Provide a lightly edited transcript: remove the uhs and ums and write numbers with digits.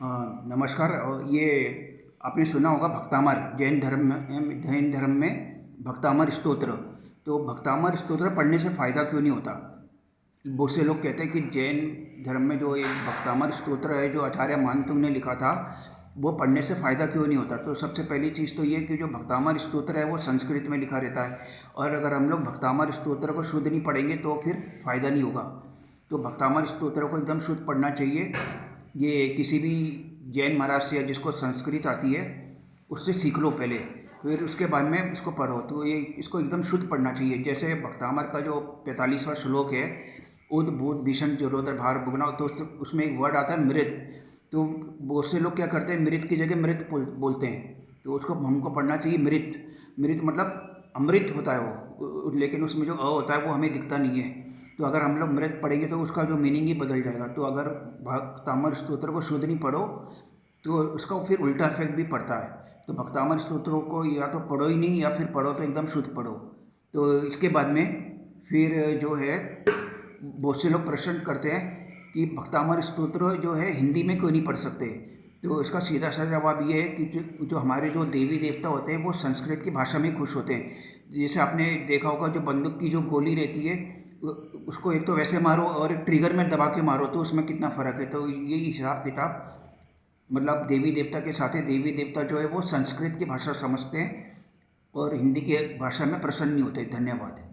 नमस्कार। ये आपने सुना होगा भक्तामर, जैन धर्म में भक्तामर स्तोत्र। तो भक्तामर स्तोत्र पढ़ने से फ़ायदा क्यों नहीं होता? बहुत से लोग कहते हैं कि जैन धर्म में जो एक भक्तामर स्तोत्र है जो आचार्य मानतुंग ने लिखा था, वो पढ़ने से फ़ायदा क्यों नहीं होता। तो सबसे पहली चीज़ तो ये कि जो भक्तामर स्तोत्र है वो संस्कृत में लिखा रहता है, और अगर हम लोग भक्तामर स्तोत्र को शुद्ध नहीं पढ़ेंगे तो फिर फ़ायदा नहीं होगा। तो भक्तामर स्तोत्र को एकदम शुद्ध पढ़ना चाहिए। ये किसी भी जैन महाराज से या जिसको संस्कृत आती है उससे सीख लो पहले, फिर उसके बाद में इसको पढ़ो। तो ये इसको एकदम शुद्ध पढ़ना चाहिए। जैसे भक्तामर का जो 45वां श्लोक है, उद भूत भीषण जलोदर भार भुगना, तो उसमें एक वर्ड आता है मृत। तो बहुत से लोग क्या करते हैं, मृत की जगह मृत बोलते हैं। तो उसको हमको पढ़ना चाहिए मृत। मृत मतलब अमृत होता है वो, लेकिन उसमें जो अ होता है वो हमें दिखता नहीं है। तो अगर हम लोग मृत पढ़ेंगे तो उसका जो मीनिंग ही बदल जाएगा। तो अगर भक्तामर स्तोत्र को शुद्ध नहीं पढ़ो तो उसका फिर उल्टा इफेक्ट भी पड़ता है। तो भक्तामर स्तोत्रों को या तो पढ़ो ही नहीं, या फिर पढ़ो तो एकदम शुद्ध पढ़ो। तो इसके बाद में फिर जो है, बहुत से लोग प्रश्न करते हैं कि भक्तामर स्तोत्र जो है हिंदी में क्यों नहीं पढ़ सकते। तो इसका सीधा सा जवाब ये है कि जो हमारे जो देवी देवता होते हैं वो संस्कृत की भाषा में खुश होते हैं। जैसे आपने देखा होगा, जो बंदूक की जो गोली रहती है उसको एक तो वैसे मारो और एक ट्रिगर में दबा के मारो, तो उसमें कितना फ़र्क है। तो ये हिसाब किताब मतलब देवी देवता के साथ है। देवी देवता जो है वो संस्कृत की भाषा समझते हैं और हिंदी की भाषा में प्रसन्न नहीं होते। धन्यवाद।